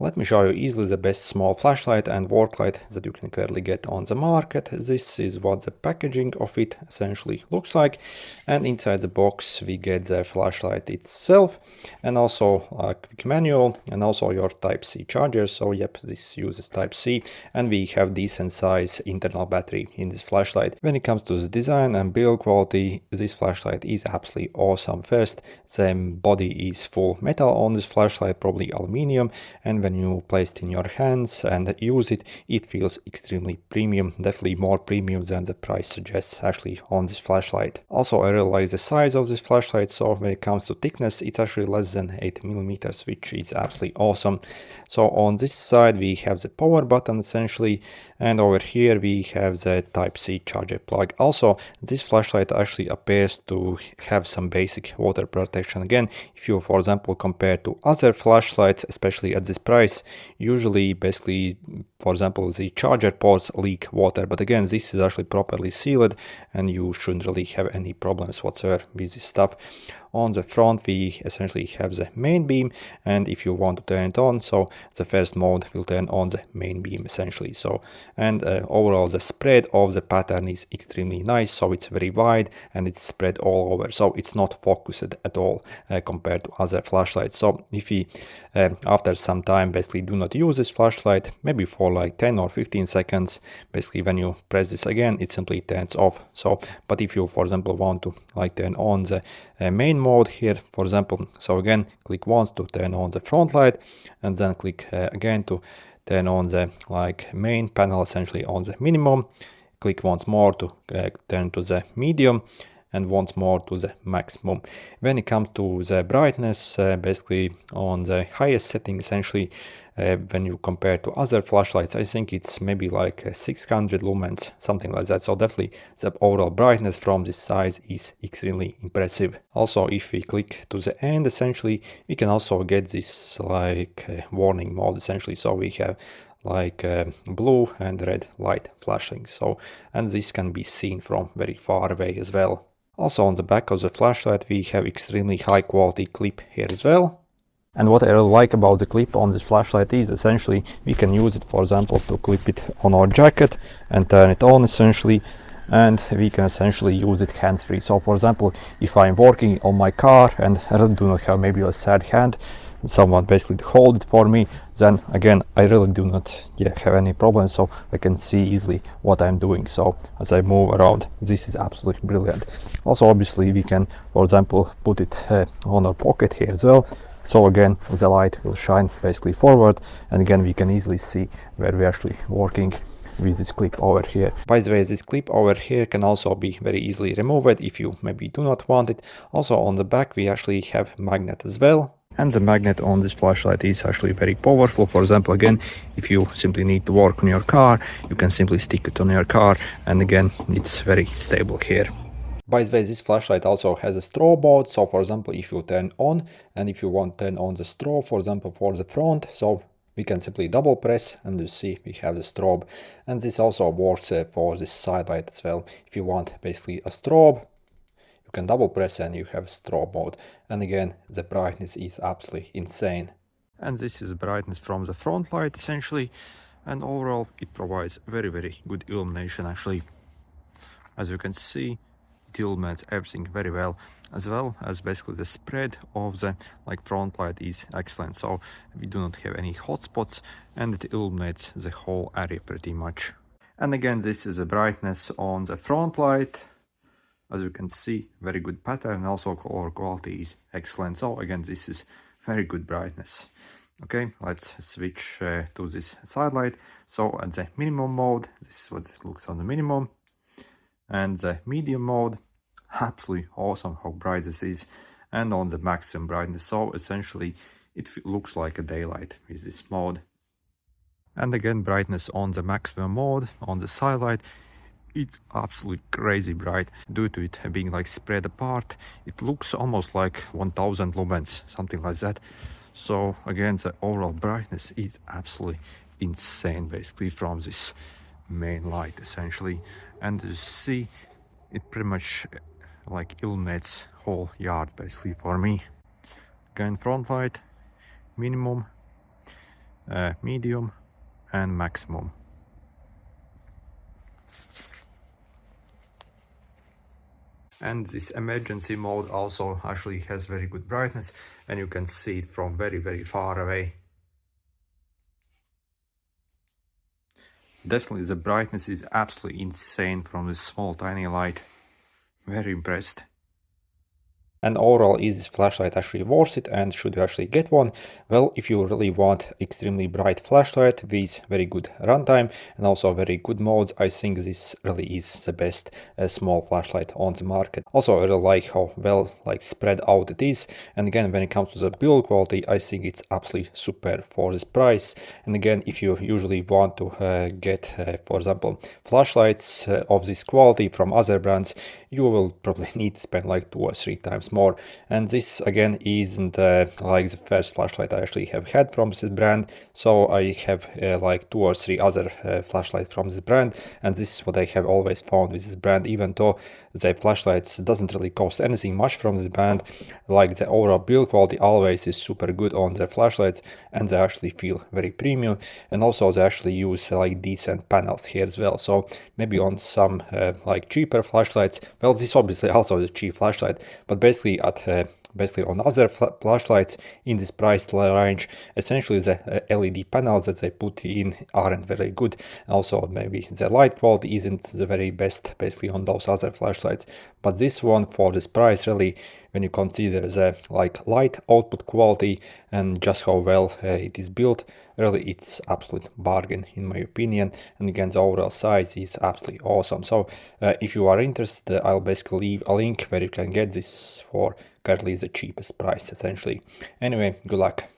Let me show you easily the best small flashlight and work light that you can currently get on the market. This is what the packaging of it essentially looks like, and inside the box we get the flashlight itself and also a quick manual and also your Type-C charger. So yep, this uses Type-C, and we have decent size internal battery in this flashlight. When it comes to the design and build quality, this flashlight is absolutely awesome. First, the body is full metal on this flashlight, probably aluminium, and when you place it in your hands and use it, it feels extremely premium, definitely more premium than the price suggests actually on this flashlight. Also, I really like the size of this flashlight, so when it comes to thickness, it's actually less than 8 millimeters, which is absolutely awesome. So on this side we have the power button essentially, and over here we have the Type-C charger plug. Also, this flashlight actually appears to have some basic water protection. Again, if you, for example, compare to other flashlights, especially at this price, usually basically, for example, the charger ports leak water, but again, this is actually properly sealed and you shouldn't really have any problems whatsoever with this stuff. On the front we essentially have the main beam, and if you want to turn it on, so the first mode will turn on the main beam essentially. So, and overall the spread of the pattern is extremely nice, so it's very wide and it's spread all over, so it's not focused at all compared to other flashlights. So if we after some time basically do not use this flashlight, maybe for like 10 or 15 seconds, basically when you press this again it simply turns off. So but if you, for example, want to like turn on the main mode here, for example, so again click once to turn on the front light, and then click again to turn on the like main panel essentially on the minimum, click once more to turn to the medium, and once more to the maximum. When it comes to the brightness, basically on the highest setting essentially, when you compare to other flashlights, I think it's maybe like 600 lumens, something like that. So definitely the overall brightness from this size is extremely impressive. Also, if we click to the end essentially, we can also get this like warning mode essentially. So we have like blue and red light flashing, so, and this can be seen from very far away as well. Also on the back of the flashlight we have extremely high quality clip here as well. And what I really like about the clip on this flashlight is essentially we can use it, for example, to clip it on our jacket and turn it on essentially, and we can essentially use it hands-free. So for example, if I'm working on my car and I really do not have maybe a sad hand, someone basically to hold it for me, then again I really do not have any problem, so I can see easily what I'm doing. So as I move around, this is absolutely brilliant. Also obviously we can, for example, put it on our pocket here as well, so again the light will shine basically forward, and again we can easily see where we're actually working with this clip over here. By the way, this clip over here can also be very easily removed if you maybe do not want it. Also on the back we actually have magnet as well. And the magnet on this flashlight is actually very powerful. For example, again, if you simply need to work on your car, you can simply stick it on your car, and again, it's very stable here. By the way, this flashlight also has a strobe mode. So for example, if you turn on, and if you want to turn on the strobe, for example, for the front, so we can simply double press and you see we have the strobe. And this also works for this side light as well. If you want basically a strobe, you can double press and you have strobe mode, and again the brightness is absolutely insane. And this is the brightness from the front light essentially, and overall it provides very good illumination actually. As you can see, it illuminates everything very well, as basically the spread of the like front light is excellent, so we do not have any hot spots and it illuminates the whole area pretty much. And again, this is the brightness on the front light. As you can see, very good pattern, also color quality is excellent. So again, this is very good brightness. Okay, let's switch to this side light. So at the minimum mode, this is what it looks on the minimum, and the medium mode, absolutely awesome how bright this is, and on the maximum brightness. So essentially it looks like a daylight with this mode. And again, brightness on the maximum mode on the side light, it's absolutely crazy bright. Due to it being like spread apart, it looks almost like 1000 lumens, something like that. So again, the overall brightness is absolutely insane basically from this main light essentially. And you see, it pretty much like illuminates whole yard basically for me. Again, front light minimum, medium and maximum. And this emergency mode also actually has very good brightness, and you can see it from very far away. Definitely the brightness is absolutely insane from this small tiny light. Very impressed. And overall, is this flashlight actually worth it, and should you actually get one? Well, if you really want extremely bright flashlight with very good runtime and also very good modes, I think this really is the best small flashlight on the market. Also, I really like how well spread out it is, and again, when it comes to the build quality, I think it's absolutely super for this price. And again, if you usually want to get, for example, flashlights of this quality from other brands, you will probably need to spend like 2 or 3 times more. And this again isn't like the first flashlight I actually have had from this brand. So I have like 2 or 3 other flashlights from this brand, and this is what I have always found with this brand. Even though the flashlights doesn't really cost anything much from this brand, like the overall build quality always is super good on their flashlights, and they actually feel very premium. And also they actually use like decent panels here as well. So maybe on some like cheaper flashlights, well, this obviously also is a cheap flashlight, but basically on other flashlights in this price range, essentially the LED panels that they put in aren't very good. Also, maybe the light quality isn't the very best basically on those other flashlights. But this one, for this price, really, when you consider the like light output quality and just how well it is built, really it's absolute bargain in my opinion. And again, the overall size is absolutely awesome. So if you are interested, I'll basically leave a link where you can get this for currently the cheapest price essentially. Anyway, good luck.